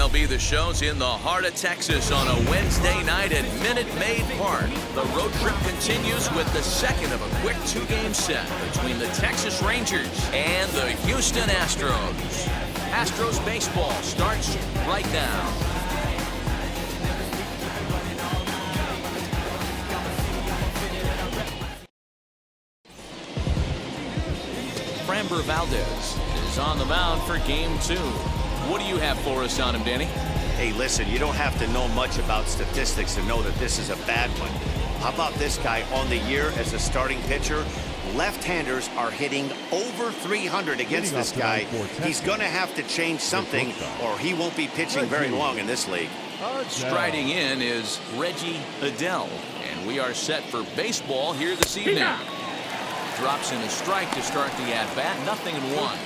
MLB The Show's in the heart of Texas on a Wednesday night at Minute Maid Park. The road trip continues with the second of a quick two-game set between the Texas Rangers and the Houston Astros. Astros baseball starts right now. Framber Valdez is on the mound for game 2. What do you have for us on him, Danny? Hey, listen, you don't have to know much about statistics to know that this is a bad one. How about this guy on the year as a starting pitcher? Left-handers are hitting over 300 against this guy. He's going to have to change something or he won't be pitching very long in this league. Striding in is Reggie Adele, and we are set for baseball here this evening. Drops in a strike to start the at-bat, 0-1.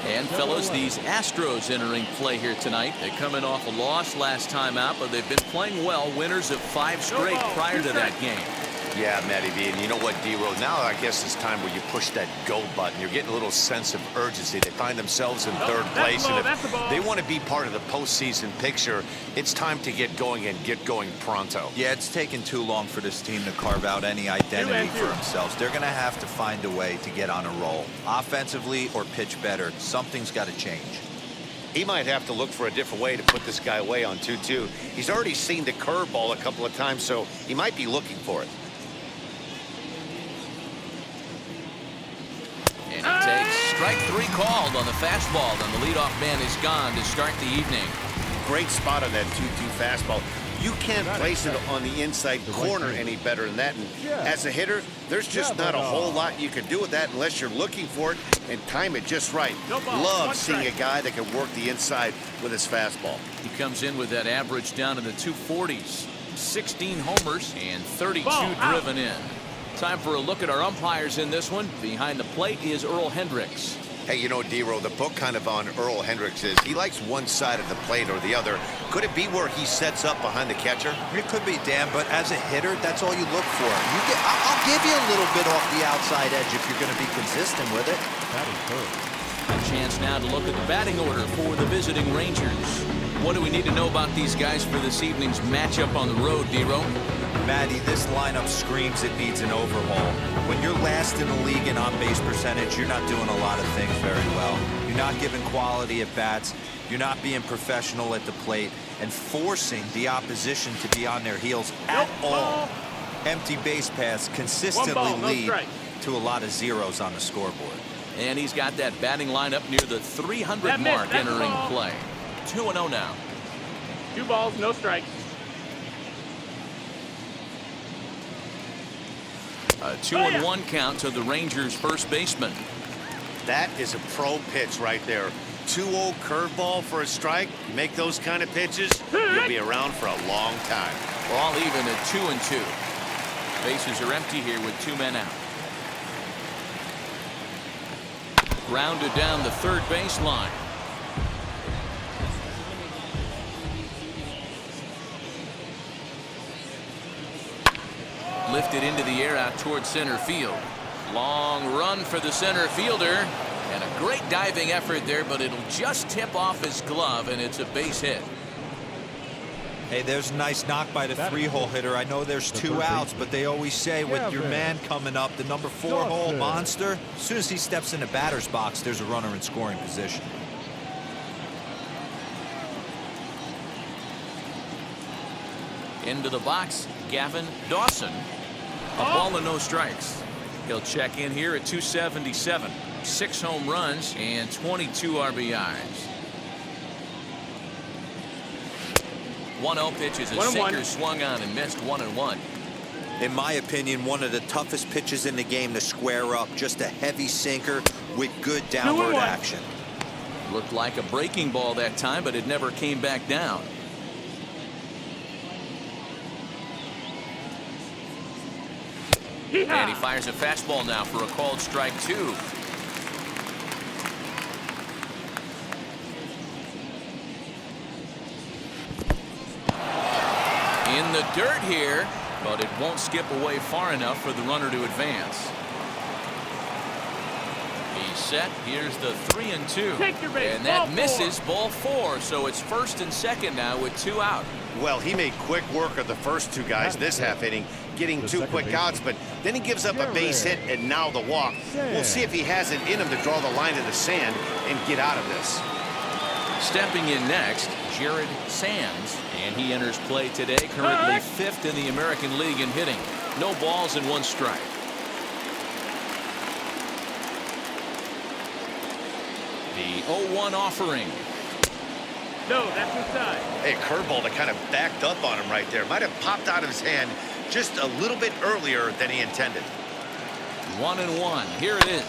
And fellas, these Astros entering play here tonight. They're coming off a loss last time out, but they've been playing well, winners of 5 straight prior to that game. Yeah, Matty V, and you know what, D-Row, now I guess it's time where you push that go button. You're getting a little sense of urgency. They find themselves in third place, and if they want to be part of the postseason picture, it's time to get going and get going pronto. Yeah, it's taken too long for this team to carve out any identity for themselves. They're going to have to find a way to get on a roll, offensively or pitch better. Something's got to change. He might have to look for a different way to put this guy away on 2-2. He's already seen the curveball a couple of times, so he might be looking for it. And he takes strike 3 called on the fastball. Then the leadoff man is gone to start the evening. Great spot on that 2-2 fastball. You can't place it on the inside corner any better than that. And as a hitter, there's just not a whole lot you can do with that unless you're looking for it and time it just right. Love seeing a guy that can work the inside with his fastball. He comes in with that average down in the 240s. 16 homers and 32 driven in. Time for a look at our umpires in this one. Behind the plate is Earl Hendricks. Hey, you know, D-Row, the book kind of on Earl Hendricks is he likes one side of the plate or the other. Could it be where he sets up behind the catcher? It could be, Dan, but as a hitter, that's all you look for. I'll give you a little bit off the outside edge if you're going to be consistent with it. A chance now to look at the batting order for the visiting Rangers. What do we need to know about these guys for this evening's matchup on the road, D-Row? Matty, this lineup screams it needs an overhaul. When you're last in the league in on-base percentage, you're not doing a lot of things very well. You're not giving quality at bats. You're not being professional at the plate and forcing the opposition to be on their heels at all. Empty base paths consistently lead to a lot of zeros on the scoreboard. And he's got that batting lineup near the 300 mark entering play. 2-0 now. 2 balls, no strikes. A 2-1 count to the Rangers' first baseman. That is a pro pitch right there. 2-0 curveball for a strike. You make those kind of pitches, you'll be around for a long time. We're all even at 2-2. Bases are empty here with 2 men out. Grounded down the third baseline. Lifted into the air out towards center field. Long run for the center fielder. And a great diving effort there, but it'll just tip off his glove, and it's a base hit. Hey, there's a nice knock by the 3-hole hitter. I know there's 2 outs, but they always say with your man coming up, the number 4-hole monster, as soon as he steps in the batter's box, there's a runner in scoring position. Into the box, Gavin Dawson. A ball and no strikes. He'll check in here at 277. 6 home runs and 22 RBIs. 1-0 pitch is a sinker swung on and missed 1-1. In my opinion, one of the toughest pitches in the game to square up. Just a heavy sinker with good downward action. Looked like a breaking ball that time, but it never came back down. And he fires a fastball now for a called strike 2. In the dirt here, but it won't skip away far enough for the runner to advance. He set. Here's the 3-2. Take your base. And that Ball misses ball 4. So it's first and second now with 2 out. Well, he made quick work of the first 2 guys this half inning, getting 2 quick outs, but then he gives up a base hit and now the walk. We'll see if he has it in him to draw the line in the sand and get out of this. Stepping in next, Jared Sands, and he enters play today, currently 5th in the American League in hitting. No balls and 1 strike. The 0-1 offering. No, that's inside. Hey, curveball that kind of backed up on him right there. Might have popped out of his hand just a little bit earlier than he intended. 1-1. Here it is.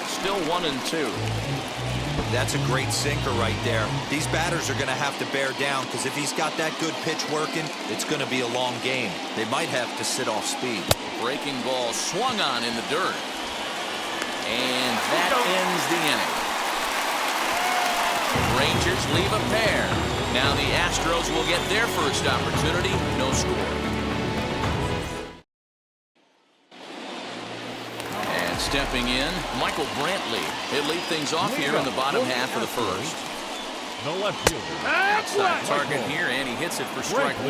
Still 1-2. That's a great sinker right there. These batters are going to have to bear down because if he's got that good pitch working, it's going to be a long game. They might have to sit off speed. Breaking ball swung on in the dirt. And that ends the inning. Rangers leave a pair. Now the Astros will get their first opportunity. No score. Stepping in, Michael Brantley. He'll lead things off here in the bottom half of the first. No left fielder. Outside target here, and he hits it for strike 1.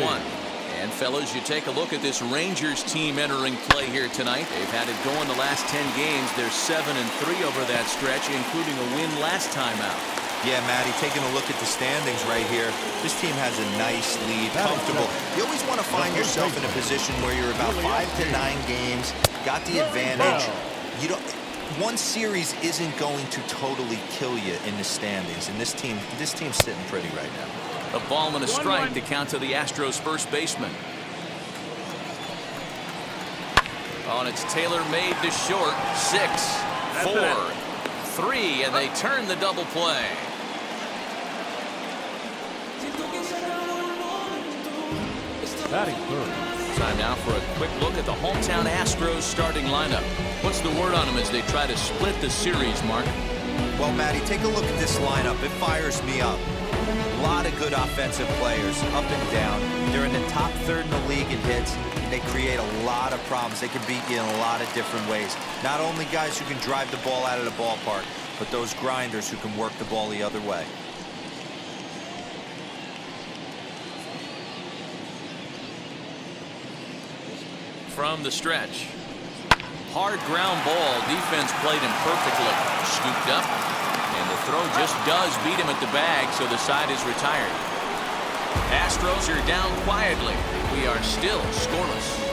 And fellas, you take a look at this Rangers team entering play here tonight. They've had it going the last 10 games. They're 7-3 over that stretch, including a win last time out. Yeah, Matty, taking a look at the standings right here, this team has a nice lead, comfortable. You always want to find yourself in a position where you're about 5 to 9 games, got the advantage. You don't. One series isn't going to totally kill you in the standings, and this team's sitting pretty right now. A ball and a strike to count to the Astros first baseman. Oh, and it's Taylor made to short. 6, 4, 3, and they turn the double play. Batting third. Time now for a quick look at the hometown Astros starting lineup. What's the word on them as they try to split the series, Mark? Well, Matty, take a look at this lineup. It fires me up. A lot of good offensive players, up and down. They're in the top third in the league in hits. They create a lot of problems. They can beat you in a lot of different ways. Not only guys who can drive the ball out of the ballpark, but those grinders who can work the ball the other way. From the stretch. Hard ground ball. Defense played him perfectly. Scooped up. And the throw just does beat him at the bag, so the side is retired. Astros are down quietly. We are still scoreless.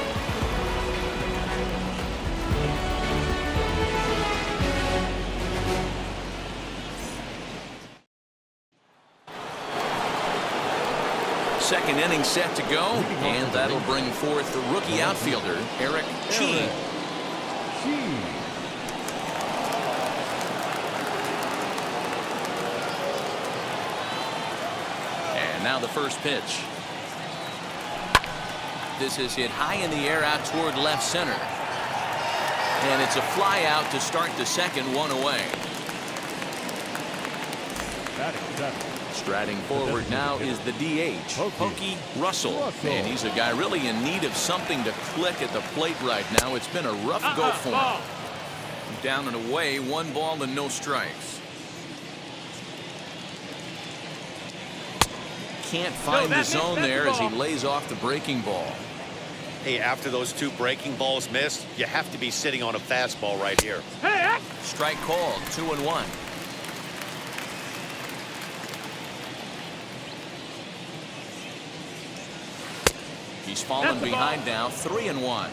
Second inning set to go, and that'll bring forth the rookie outfielder, Eric Chee. And now the first pitch. This is hit high in the air out toward left center. And it's a fly out to start the second, 1 away. Striding forward now is the DH, Pokey Russell. And he's a guy really in need of something to click at the plate right now. It's been a rough go for him. Down and away, 1 ball and no strikes. Can't find the zone there as he lays off the breaking ball. Hey, after those 2 breaking balls missed, you have to be sitting on a fastball right here. Strike called, 2-1. He's fallen behind now, 3-1.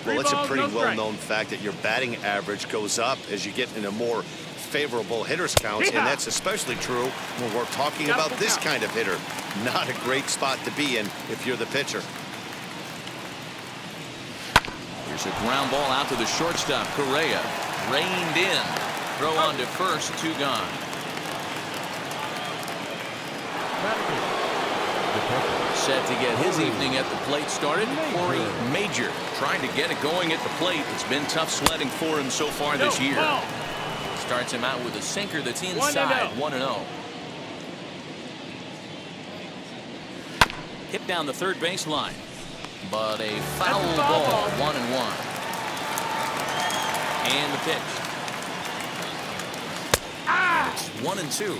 Well, it's a pretty well-known fact that your batting average goes up as you get into more favorable hitters counts, and that's especially true when we're talking about this kind of hitter. Not a great spot to be in if you're the pitcher. Here's a ground ball out to the shortstop, Correa. Reined in. Throw on to first, 2 gone. Set to get his evening at the plate started, Corey Major. Trying to get it going at the plate. It's been tough sledding for him so far this year. Starts him out with a sinker that's inside, 1-0. Hit down the third baseline. But a foul ball, 1-1. And the pitch. It's 1-2.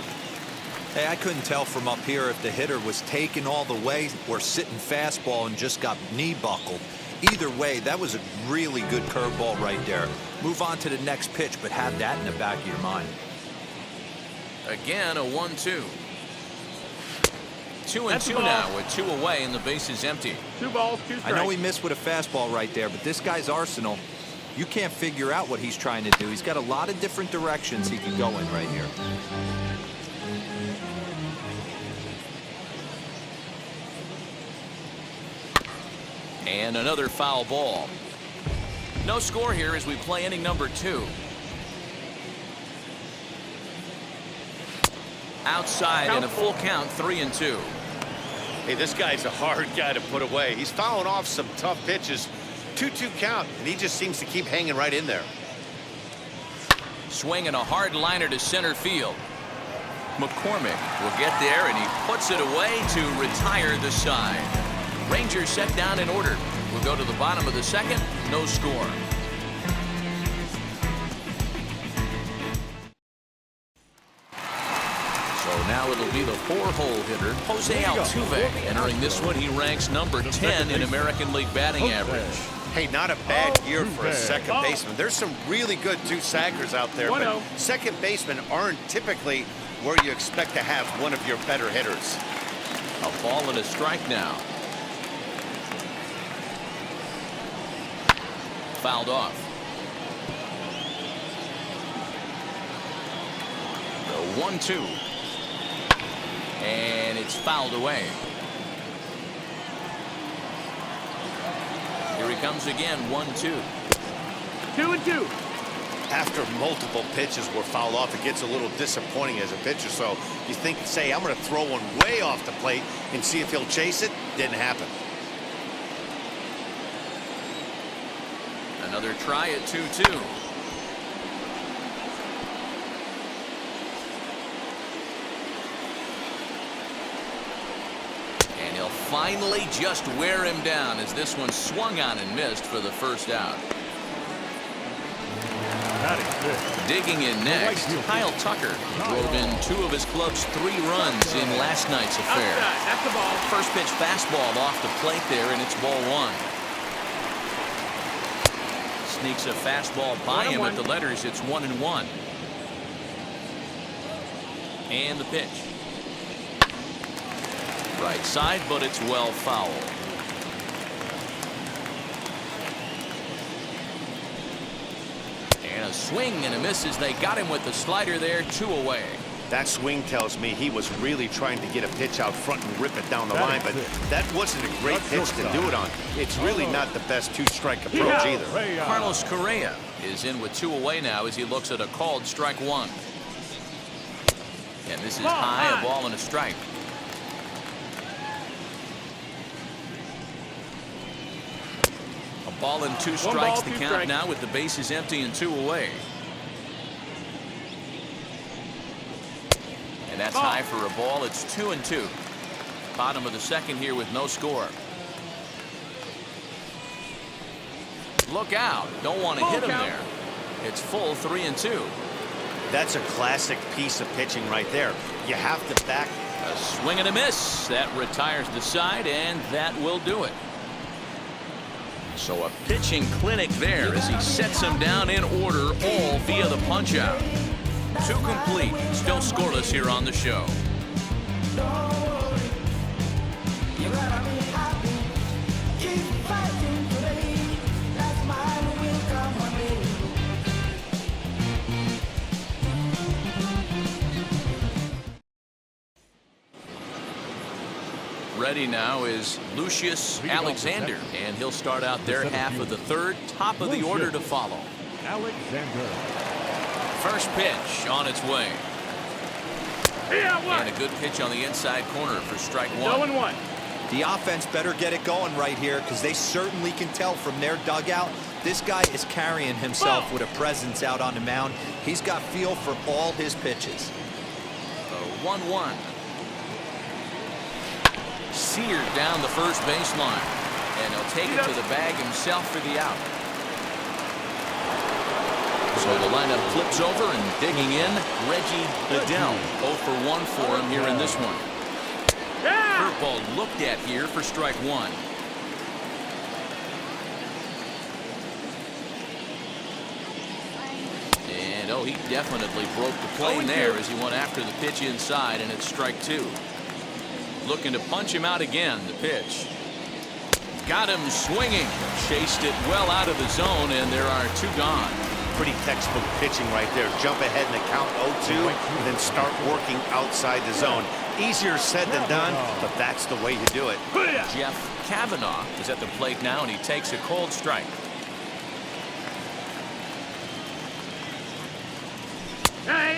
Hey, I couldn't tell from up here if the hitter was taken all the way or sitting fastball and just got knee buckled. Either way, that was a really good curveball right there. Move on to the next pitch, but have that in the back of your mind. Again, a 1-2. 2-2 now with 2 away and the base is empty. 2 balls, 2 strikes. I know he missed with a fastball right there, but this guy's arsenal, you can't figure out what he's trying to do. He's got a lot of different directions he can go in right here. And another foul ball. No score here as we play inning number 2. Outside and a full count, 3-2. Hey, this guy's a hard guy to put away. He's fouling off some tough pitches. 2-2 count, and he just seems to keep hanging right in there. Swinging a hard liner to center field. McCormick will get there, and he puts it away to retire the side. Rangers set down in order. We'll go to the bottom of the second. No score. So now it'll be the 4-hole hitter, Jose Altuve. Entering this one, he ranks number 10 in American League batting average. Hey, not a bad year for a second baseman. There's some really good two-saggers out there, but second basemen aren't typically where you expect to have one of your better hitters. A ball and a strike now. Fouled off. The 1-2. And it's fouled away. Here he comes again, 1-2. 2-2. After multiple pitches were fouled off, it gets a little disappointing as a pitcher. So you think, say, I'm going to throw one way off the plate and see if he'll chase it. Didn't happen. Another try at 2-2. And he'll finally just wear him down as this one swung on and missed for the first out. Digging in next, Kyle Tucker drove in 2 of his club's 3 runs in last night's affair. That's the ball. First pitch fastball off the plate there, and it's ball 1. Sneaks a fastball by him at the letters. It's 1-1. And the pitch. Right side, but it's well fouled. And a swing and a miss as they got him with the slider there, 2 away. That swing tells me he was really trying to get a pitch out front and rip it down the line, but that wasn't a great pitch to do it on. It's really not the best 2-strike approach either. Carlos Correa is in with 2 away now as he looks at a called strike 1. And this is high, a ball and a strike. A ball and 2 strikes, the count now with the bases empty and 2 away. And that's high for a ball. It's 2-2. Bottom of the second here with no score. Look out. Don't want to hit him there. It's full 3-2. That's a classic piece of pitching right there. You have to back. A swing and a miss. That retires the side, and that will do it. So a pitching clinic there as he sets him down in order, all via the punch-out. 2 complete. Still scoreless here on the show. Ready now is Lucius Alexander, and he'll start out their half of the third. Top of the order to follow. Alexander. First pitch on its way. And a good pitch on the inside corner for strike 1. 0-1. The offense better get it going right here because they certainly can tell from their dugout this guy is carrying himself with a presence out on the mound. He's got feel for all his pitches. 1-1. seared down the first baseline. And he'll take it to the bag himself for the out. So the lineup flips over and digging in, Reggie Adell. 0 for 1 for him here in this one. Curveball looked at here for strike one. And he definitely broke the plane there as he went after the pitch inside, and it's strike two. Looking to punch him out again. The pitch. Got him swinging. Chased it well out of the zone, and there are two gone. Pretty textbook pitching right there. Jump ahead in the count 0-2, and then start working outside the zone. Easier said than done, but that's the way to do it. Jeff Kavanaugh is at the plate now, and he takes a cold strike.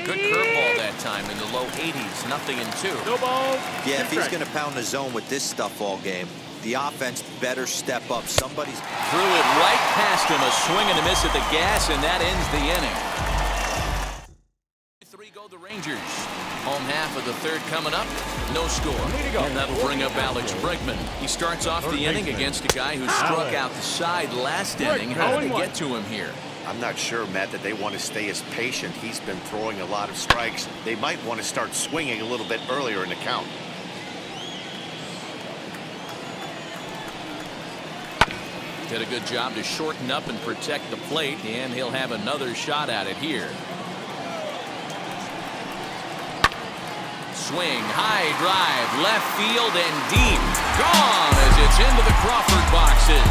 Good curveball that time in the low 80s. 0-2. No balls. Yeah, if he's going to pound the zone with this stuff all game, the offense better step up. Somebody's threw it right past him. A swing and a miss at the gas, and that ends the inning. 3 go the Rangers. Home half of the third coming up. No score. And that'll bring up Alex Bregman. He starts off the inning against a guy who struck out the side last inning. How did they get to him here? I'm not sure, Matt, that they want to stay as patient. He's been throwing a lot of strikes. They might want to start swinging a little bit earlier in the count. Did a good job to shorten up and protect the plate, and he'll have another shot at it here. Swing, high drive, left field and deep. Gone as it's into the Crawford boxes.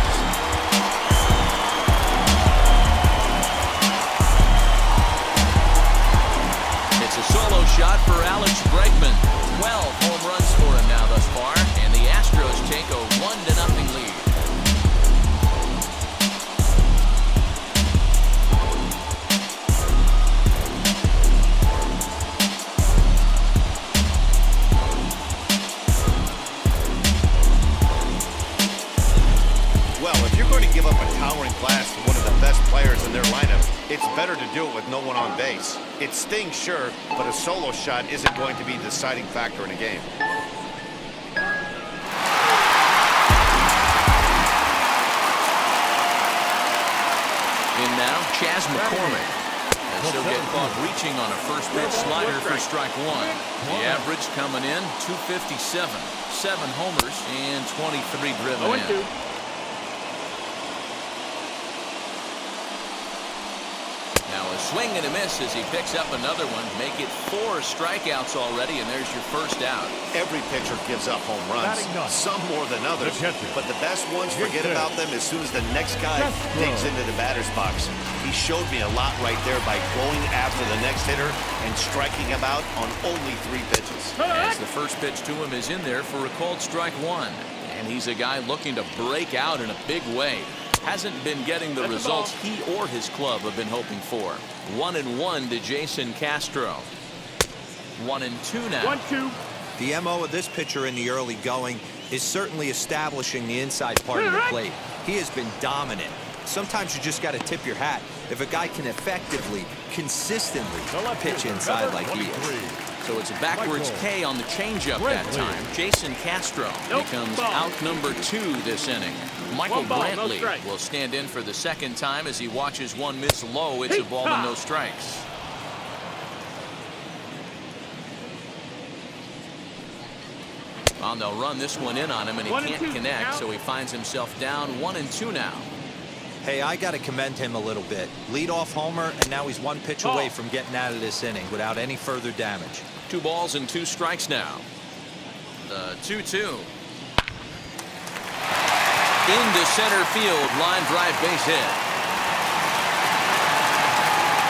It's a solo shot for Alex Bregman. 12 home runs for him now thus far, and the Astros take a 1-0 lead. Well, if you're going to give up a towering blast to one of the best players in their lineup, it's better to do it with no one on base. It stings, sure, but a solo shot isn't going to be the deciding factor in a game. In now, Chas McCormick. And she'll get caught reaching on a first pitch slider for strike one. The average coming in, 257. 7 homers and 23 driven in. Now a swing and a miss as he picks up another one. Make it 4 strikeouts already, and there's your first out. Every pitcher gives up home runs, some more than others, but the best ones forget about them as soon as the next guy digs into the batter's box. He showed me a lot right there by going after the next hitter and striking him out on only 3 pitches. As the first pitch to him is in there for a called strike one, and he's a guy looking to break out in a big way. Hasn't been getting the results he or his club have been hoping for. 1-1 to Jason Castro. 1-2 now. 1-2. The MO of this pitcher in the early going is certainly establishing the inside part of the plate. He has been dominant. Sometimes you just got to tip your hat if a guy can effectively, consistently pitch inside like he is. So it's a backwards K on the changeup that time. Jason Castro becomes out number 2 this inning. Michael Brantley will stand in for the second time as he watches one miss low. It's a ball and no strikes. Well, they'll run this one in on him, and he can't connect, so he finds himself down 1-2 now. Hey, I got to commend him a little bit. Leadoff homer, and now he's 1 pitch away from getting out of this inning without any further damage. 2 balls and 2 strikes now. The 2-2. Into center field, line drive base hit.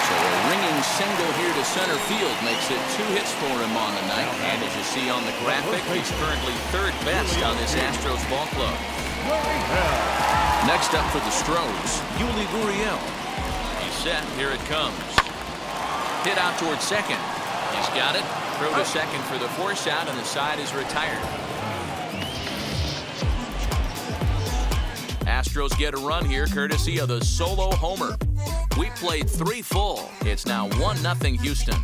So a ringing single here to center field makes it 2 hits for him on the night. And as you see on the graphic, he's currently 3rd best on this Astros ball club. Next up for the Stros, Yuli Gurriel. He's set, here it comes. Hit out towards second. He's got it. Throw to second for the force out, and the side is retired. Astros get a run here courtesy of the solo homer. We played 3 full. It's now 1-0 Houston.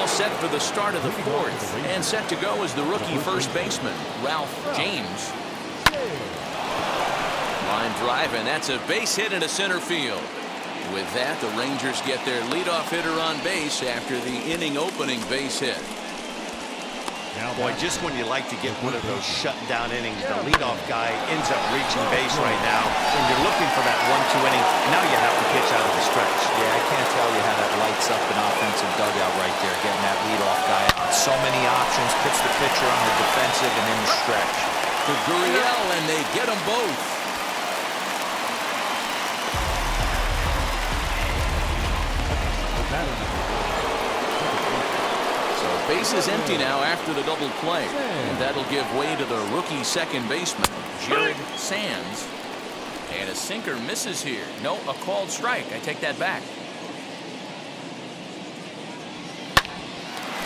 all set for the start of the fourth. And set to go is the rookie first baseman, Ralph James. Line drive, and that's a base hit into center field. With that, the Rangers get their leadoff hitter on base after the inning-opening base hit. Boy, just when you like to get one of those shutdown innings, the leadoff guy ends up reaching base right now, and you're looking for that 1-2 inning. Now you have to pitch out of the stretch. Yeah, I can't tell you how that lights up an offensive dugout right there, getting that leadoff guy out. So many options, puts the pitcher on the defensive and in the stretch. To Gurriel, and they get them both. Base is empty now after the double play. And that'll give way to the rookie second baseman, Jared Sands. And a sinker misses here. No, a called strike. I take that back.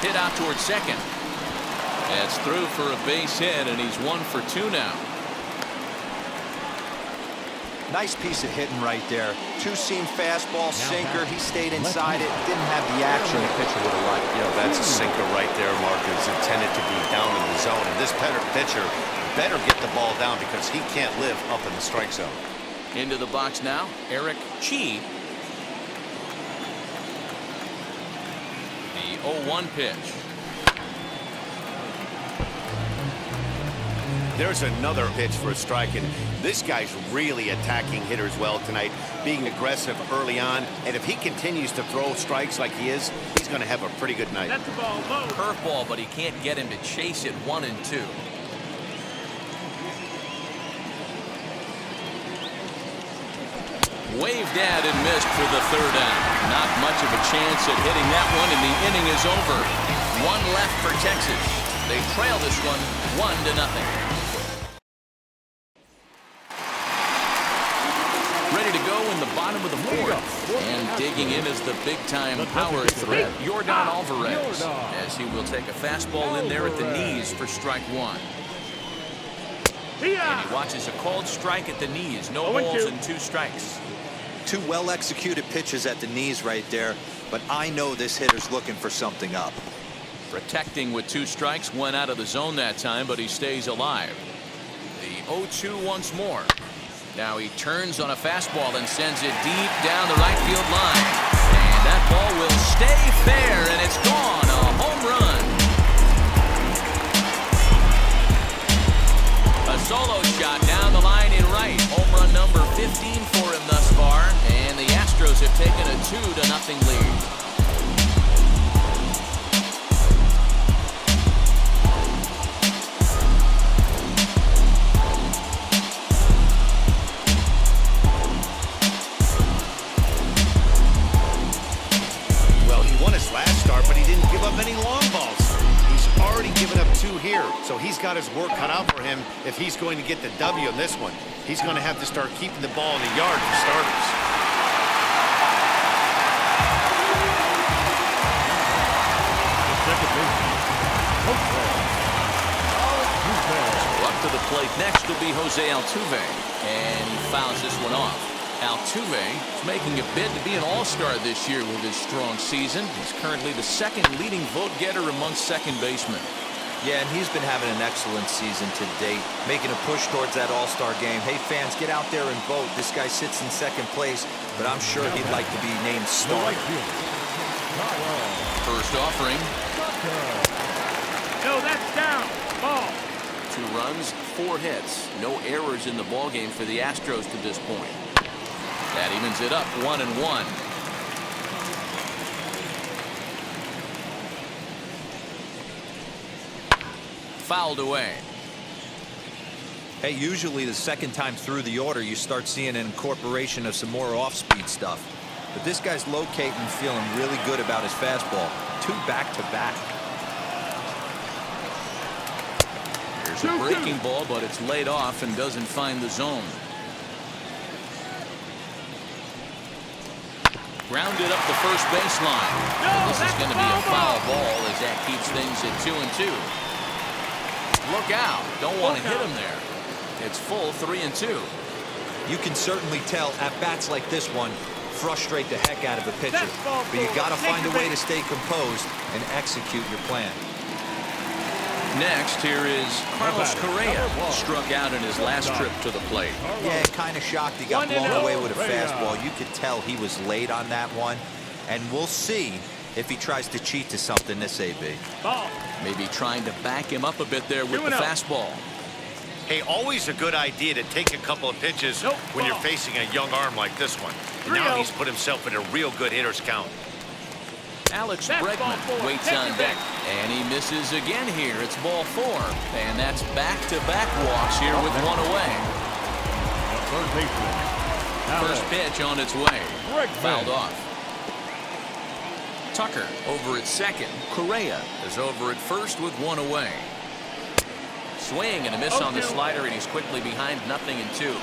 Hit out towards second. That's through for a base hit, and he's 1 for 2 now. Nice piece of hitting right there. Two-seam fastball, sinker. He stayed inside it. Didn't have the action the pitcher would have liked. You know, that's a sinker right there, Mark. It's intended to be down in the zone. And this pitcher better get the ball down because he can't live up in the strike zone. Into the box now, Eric Chi. The 0-1 pitch. There's another pitch for a strike, and this guy's really attacking hitters well tonight, being aggressive early on. And if he continues to throw strikes like he is, he's going to have a pretty good night. That's the ball. Low. Curveball, but he can't get him to chase it 1 and 2. Waved at and missed for the third out. Not much of a chance at hitting that one, and the inning is over. 1 left for Texas. They trail this one 1-0. Ready to go in the bottom of the fourth. And digging in is the big-time power threat, Yordan Alvarez, as he will take a fastball in there at the knees for strike 1. And he watches a called strike at the knees. No balls and 2 strikes. 2 well-executed pitches at the knees right there, but I know this hitter's looking for something up. Protecting with 2 strikes, went out of the zone that time, but he stays alive. The 0-2 once more. Now he turns on a fastball and sends it deep down the right field line. And that ball will stay fair, and it's gone. A home run. A solo shot down the line in right. Home run number 15 for him thus far. And the Astros have taken a 2-0 lead. Any long balls. He's already given up 2 here, so he's got his work cut out for him if he's going to get the W in this one. He's going to have to start keeping the ball in the yard for starters. Up to the plate next will be Jose Altuve, and he fouls this one off. Altuve is making a bid to be an all-star this year with his strong season. He's currently the 2nd leading vote getter amongst second basemen. Yeah, and he's been having an excellent season to date, making a push towards that all-star game. Hey, fans, get out there and vote. This guy sits in 2nd place, but I'm sure he'd like to be named starter. First offering. No, that's down. Ball. 2 runs, 4 hits. No errors in the ballgame for the Astros to this point. That evens it up 1-1. Fouled away. Hey, usually the 2nd time through the order, you start seeing an incorporation of some more off-speed stuff. But this guy's locating and feeling really good about his fastball. 2 back-to-back. Here's a breaking ball, but it's laid off and doesn't find the zone. Grounded up the first baseline. And this is going to be a foul ball as that keeps things at 2-2. Look out. Don't want to hit him there. It's full 3-2. You can certainly tell at bats like this one, frustrate the heck out of a pitcher. But you got to find a way to stay composed and execute your plan. Next, here is Carlos Correa. Struck out in his last trip to the plate. Yeah, kind of shocked he got blown away with a fastball. You could tell he was late on that one. And we'll see if he tries to cheat to something this AB. Maybe trying to back him up a bit there with the fastball. Hey, always a good idea to take a couple of pitches when you're facing a young arm like this one. And now he's put himself in a real good hitter's count. Alex Bregman waits on deck, and he misses again here. It's ball 4, and that's back-to-back walks here with one away. First pitch on its way. Fouled off. Tucker over at second. Correa is over at first with one away. Swing and a miss on the slider, and he's quickly behind 0-2.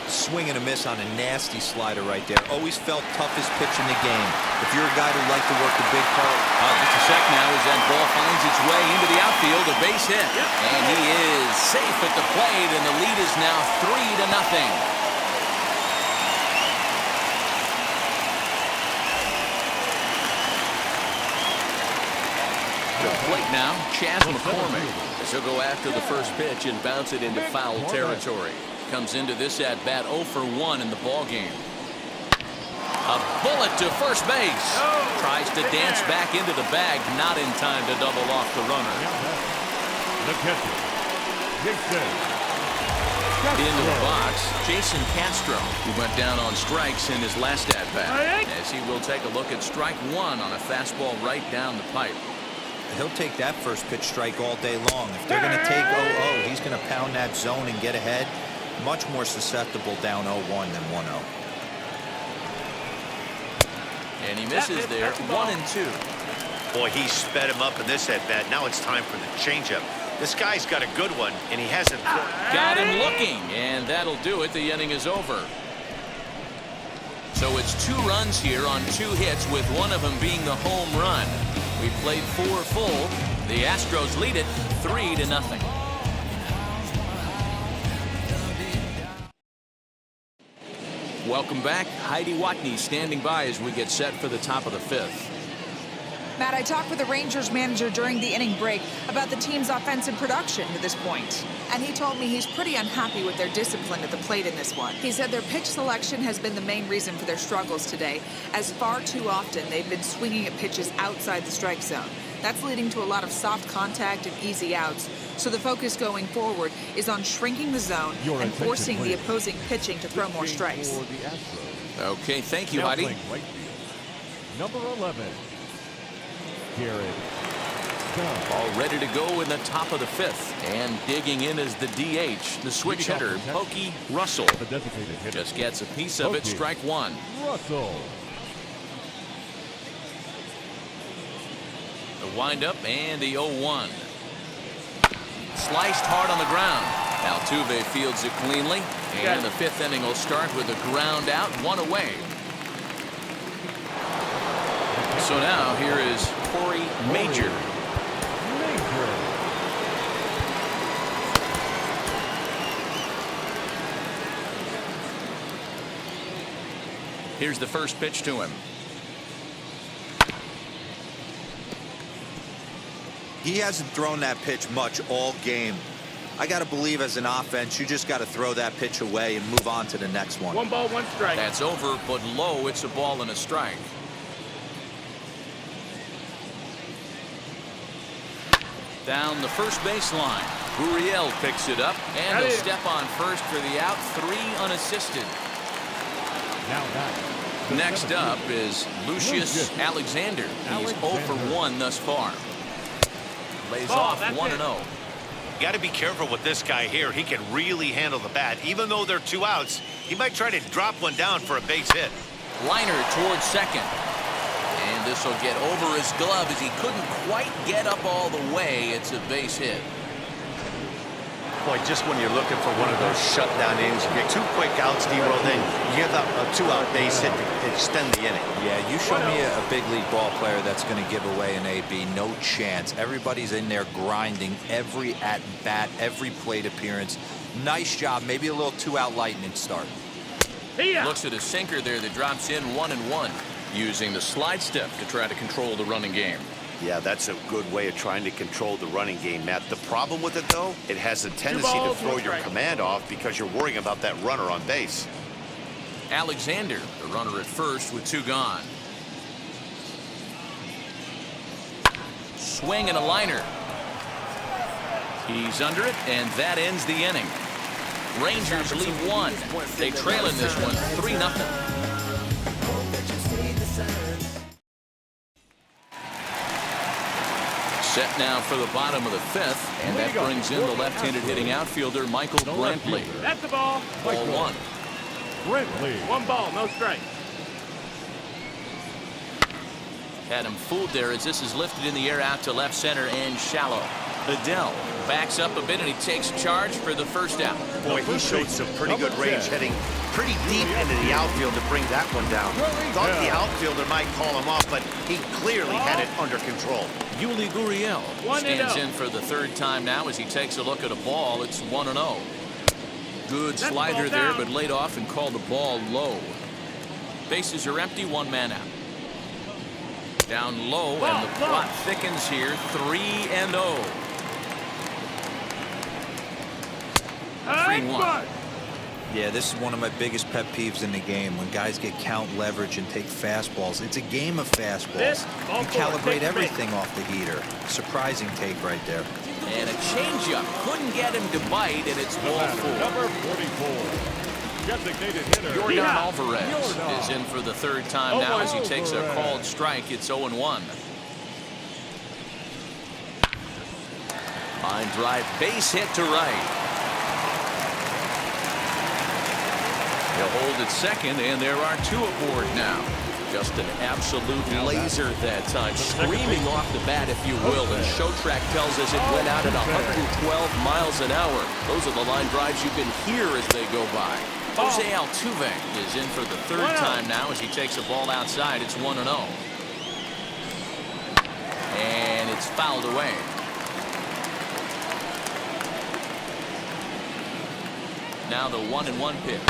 Swing and a miss on a nasty slider right there. Always felt toughest pitch in the game. If you're a guy who liked to work the big part. Just a sec now as that ball finds its way into the outfield. A base hit. And he is safe at the plate, and the lead is now 3-0. The plate now, Chas McCormick. As he'll go after the first pitch and bounce it into foul territory. Comes into this at bat 0 for 1 in the ball game. A bullet to first base. Tries to dance back into the bag, not in time to double off the runner. The catcher, Into the box, Jason Castro, who went down on strikes in his last at bat. As he will take a look at strike 1 on a fastball right down the pipe. He'll take that first pitch strike all day long. If they're going to take 0-0, he's going to pound that zone and get ahead. Much more susceptible down 0-1 than 1-0. And he misses there, 1-2. Boy, he sped him up in this at-bat. Now it's time for the changeup. This guy's got a good one, and he hasn't. Got him looking, and that'll do it. The inning is over. So it's 2 runs here on 2 hits, with one of them being the home run. We played 4 full. The Astros lead it 3-0. Welcome back. Heidi Watney standing by as we get set for the top of the 5th. Matt, I talked with the Rangers manager during the inning break about the team's offensive production to this point. And he told me he's pretty unhappy with their discipline at the plate in this one. He said their pitch selection has been the main reason for their struggles today, as far too often they've been swinging at pitches outside the strike zone. That's leading to a lot of soft contact and easy outs. So the focus going forward is on shrinking the zone and forcing the opposing pitching to throw more strikes. Okay, thank you, Heidi. Number 11. Garrett. All ready to go in the top of the 5th. And digging in is the DH, the switch hitter, Pokey Russell. The designated hitter. Just gets a piece of it, strike 1. Russell. The windup and the 0-1. Sliced hard on the ground. Altuve fields it cleanly. And the 5th inning will start with a ground out, 1 away. So now here is Corey Major. Here's the first pitch to him. He hasn't thrown that pitch much all game. I got to believe as an offense, you just got to throw that pitch away and move on to the next one. 1 ball, 1 strike. That's over, but low. It's a ball and a strike. Down the first baseline. Gurriel picks it up, and he'll step on first for the out. 3 unassisted. Now that. Next up is Lucius Alexander. He's 0 for 1 thus far. Lays off 1-0. You got to be careful with this guy here. He can really handle the bat. Even though they're 2 outs, he might try to drop one down for a base hit. Liner towards second. And this will get over his glove as he couldn't quite get up all the way. It's a base hit. Boy, just when you're looking for one of those shutdown innings, you get 2 quick outs, D-Roll, then you give up a 2-out base hit to extend the inning. Yeah, you show me a big league ball player that's going to give away an AB. No chance. Everybody's in there grinding every at-bat, every plate appearance. Nice job. Maybe a little 2-out lightning start. Looks at a sinker there that drops in 1-1, using the slide step to try to control the running game. Yeah, that's a good way of trying to control the running game, Matt. The problem with it, though, it has a tendency to throw your command off because you're worrying about that runner on base. Alexander, the runner at first with 2 gone. Swing and a liner. He's under it, and that ends the inning. Rangers lead 1. They trail in this one 3-0. Set now for the bottom of the 5th, and that brings in the left-handed hitting outfielder Michael Brantley. That's the ball. Ball 1. Brantley. 1 ball, no strike. Had him fooled there as this is lifted in the air out to left center and shallow. Adele backs up a bit and he takes charge for the first out. Boy, he showed some pretty good range, heading pretty deep into the outfield to bring that one down. Thought the outfielder might call him off, but he clearly had it under control. Yuli Gurriel stands in for the 3rd time now as he takes a look at a ball. It's 1-0. Good slider there, but laid off and called the ball low. Bases are empty, 1 man out. Down low, and the plot thickens here, 3-0. 3-1. Yeah, this is one of my biggest pet peeves in the game, when guys get count leverage and take fastballs. It's a game of fastballs. You calibrate everything off the heater. Surprising take right there. And a changeup. Couldn't get him to bite, and it's ball 4. Number 44. Designated hitter. Jordan Alvarez is in for the 3rd time now as he takes a called strike. It's 0-1. Line drive, base hit to right. He'll hold at second, and there are 2 aboard now. Just an absolute laser that time, screaming off the bat, if you will. And Show Track tells us it went out at 112 miles an hour. Those are the line drives you can hear as they go by. Jose Altuve is in for the 3rd time now as he takes a ball outside. It's 1-0. And it's fouled away. Now the 1-1 pitch.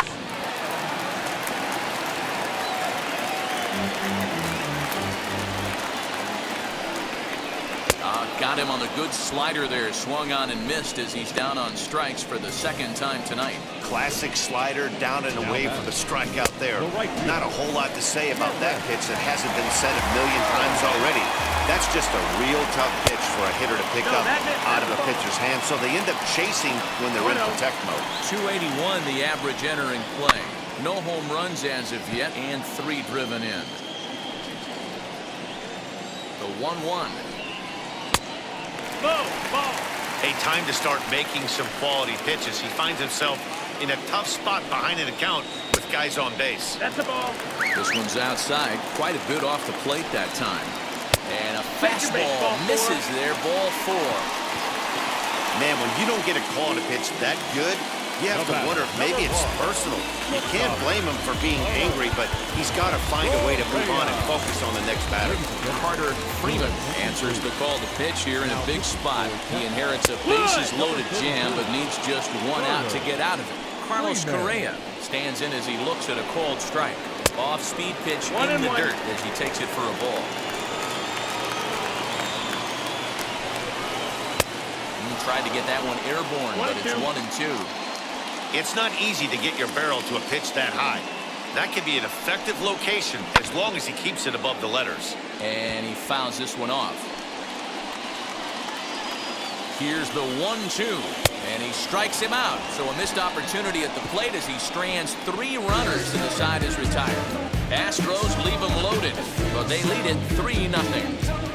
Got him on the good slider there. Swung on and missed as he's down on strikes for the 2nd time tonight. Classic slider, down and away for the strikeout there. Not a whole lot to say about that pitch that hasn't been said a million times already. That's just a real tough pitch for a hitter to pick up out of a pitcher's hand, so they end up chasing when they're in protect mode. 281 the average entering play. No home runs as of yet, and 3 driven in. The 1-1. A time to start making some quality pitches. He finds himself in a tough spot behind an account with guys on base. That's the ball. This one's outside, quite a bit off the plate that time. And a fastball misses there, ball 4. Man, when you don't get a call on a pitch that good, you have to wonder if maybe it's personal. You can't blame him for being angry, but he's got to find a way to move on and focus on the next batter. Carter Freeman answers the call to pitch here in a big spot. He inherits a bases-loaded jam, but needs just 1 out to get out of it. Carlos Correa stands in as he looks at a called strike. Off-speed pitch in the dirt as he takes it for a ball. Tried to get that one airborne, but it's 1-2. It's not easy to get your barrel to a pitch that high. That could be an effective location as long as he keeps it above the letters. And he fouls this one off. Here's the 1-2, and he strikes him out. So a missed opportunity at the plate as he strands 3 runners and the side is retired. Astros leave him loaded, but they lead it 3-0.